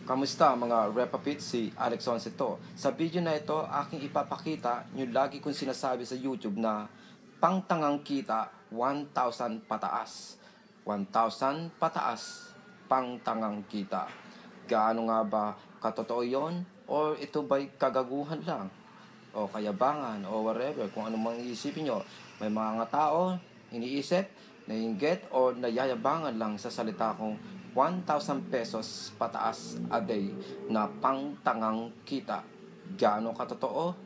Kamusta mga Repapit? Si Alex Once ito. Sa video na ito, aking ipapakita yung lagi kong sinasabi sa YouTube na pangtangang kita 1,000 pataas. 1,000 pataas, pangtangang kita. Gaano nga ba katotoo yon? O ito ba'y kagaguhan lang? O kayabangan o whatever, kung ano mang iisipin nyo. May mga tao, iniisip, naiinggit o nayayabangan lang sa salita kong 1,000 pesos pataas a day na pangtangang kita. Gaano katotoo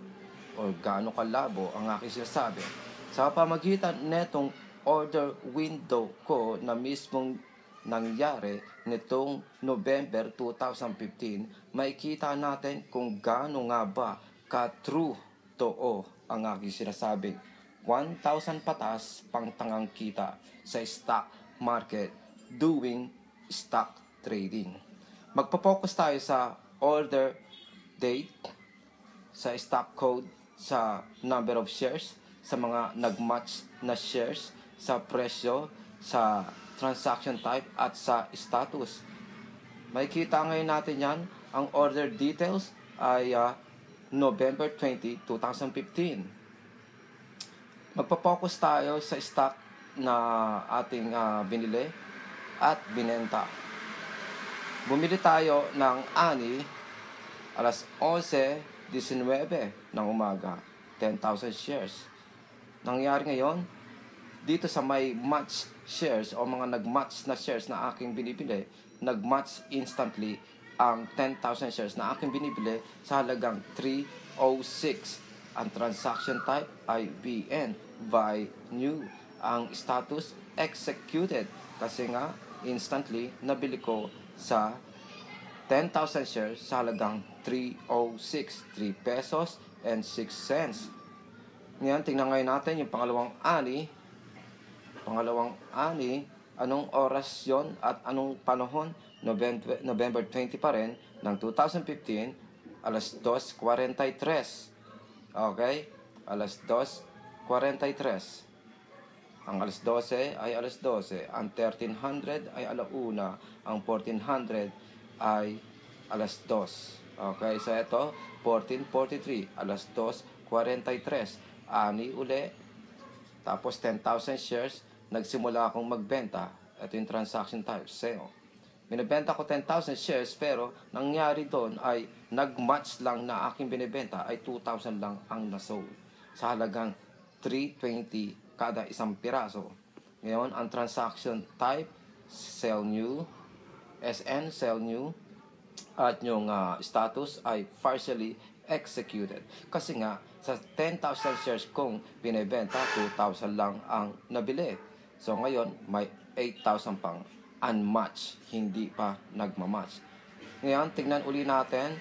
o gaano kalabo ang aking sinasabi? Sa pamagitan netong order window ko na mismong nangyari nitong November 2015, makikita natin kung gaano nga ba ka-true totoo ang aking sinasabing 1,000 patas pangtangang kita sa stock market doing stock trading. Magpo-focus tayo sa order date, sa stock code, sa number of shares, sa mga nag-match na shares, sa presyo, sa transaction type, at sa status. Makikita ngayon natin yan. Ang order details ay November 20, 2015. Magpo-focus tayo sa stock na ating binili at binenta. Bumili tayo ng ani alas 11:19 ng umaga, 10,000 shares. Nangyari ngayon, dito sa may match shares o mga nag-match na shares na aking binibili, nag-match instantly ang 10,000 shares na aking binibili sa halagang 306. Ang transaction type ay BN, buy new. Ang status, executed. Kasi nga, instantly, nabili ko sa 10,000 shares sa halagang 306, 3 pesos and 6 cents. Ngayon, tingnan ngayon natin yung pangalawang ani. Anong oras yon at anong panahon? November 20 pa rin ng 2015, alas 2:43. Okay? Alas 2:43. Ang alas 12 ay alas 12. Ang 1300 ay alauna. Ang 1400 ay alas 2. Okay, so ito, 14:43, alas 2:43. Ani uli. Tapos 10,000 shares, nagsimula akong magbenta. Ito yung transaction type, sale. Binibenta ko 10,000 shares, pero nangyari doon ay nag-match lang na aking binibenta ay 2,000 lang ang nasold. Sa halagang 320 kada isang piraso. Ngayon, ang transaction type, sell new, SN, sell new, at yung status ay partially executed. Kasi nga, sa 10,000 shares kong binibenta, 2,000 lang ang nabili. So ngayon, may 8,000 pang unmatched, hindi pa nagmamatch. Ngayon, tignan uli natin,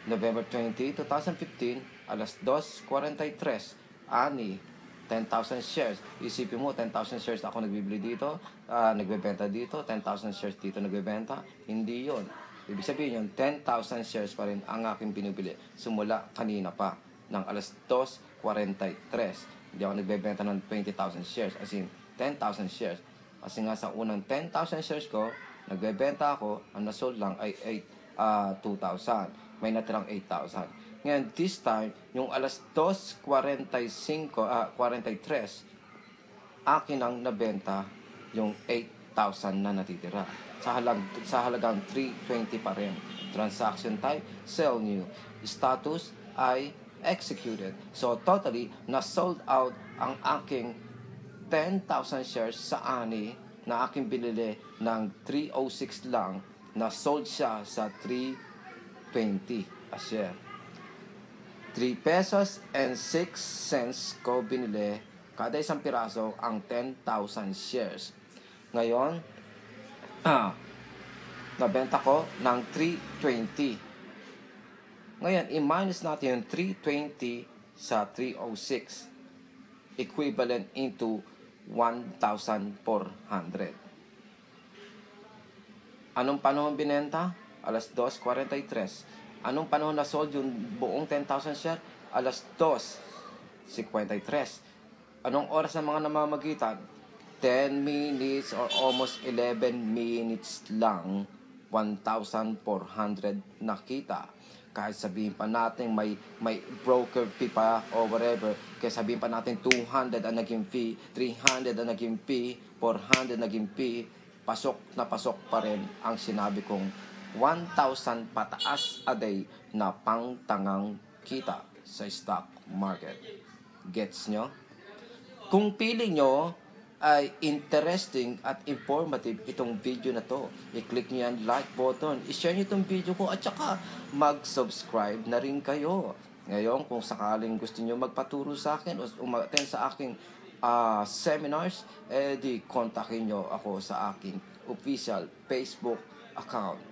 November 20, 2015, alas 2:43, ani, 10,000 shares. Isipin mo, 10,000 shares ako nagbibili dito, nagbebenta dito, 10,000 shares dito nagbebenta. Hindi yon. Ibig sabihin yun, 10,000 shares pa rin ang aking binibili. Simula kanina pa, ng alas 2:43. Hindi ako nagbebenta ng 20,000 shares, as in, 10,000 shares. Kasi nga sa unang 10,000 shares ko, nagbebenta ako, ang nasold lang ay 2,000. May natirang 8,000. Ngayon, this time, yung alas 2:43, akin ang nabenta yung 8,000 na natitira. Sa halagang 320 pa rin. Transaction type, sell new. Status ay executed. So, totally, na-sold out ang aking 10,000 shares sa ani na aking binili ng 306 lang. Na-sold siya sa 320 a share. 3 pesos and 6 cents ko binili kada isang piraso ang 10,000 shares. Ngayon, nabenta ko ng 320. Ngayon, i-minus natin yung 320 sa 306. Equivalent into 1,400. Anong panahon binenta? Alas 2:43. Anong panahon na sold yung buong 10,000 share? Alas 2:53. Anong oras ng mga namamagitan? 10 minutes or almost 11 minutes lang 1,400 na kita. Kahit sabihin pa natin may broker fee pa o whatever, kaya sabihin pa natin 200 ang naging fee, 300 ang naging fee, 400 naging fee, pasok na pasok pa rin ang sinabi kong 1,000 pataas a day na pangtangang kita sa stock market. Gets nyo? Kung pili nyo ay interesting at informative itong video na to, i-click nyo yan like button, i-share nyo itong video ko, at saka mag-subscribe na rin kayo. Ngayon, kung sakaling gusto nyo magpaturo sa akin o umattend sa aking seminars, di kontakin nyo ako sa aking official Facebook account.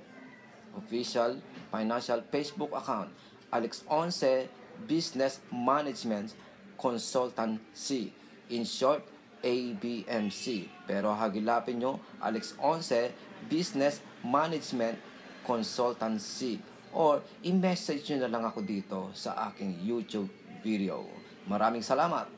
Official financial Facebook account, Alex Once Business Management Consultancy. In short, ABMC. Pero hagilapin nyo, Alex Once Business Management Consultancy. Or i-message nyo na lang ako dito sa aking YouTube video. Maraming salamat.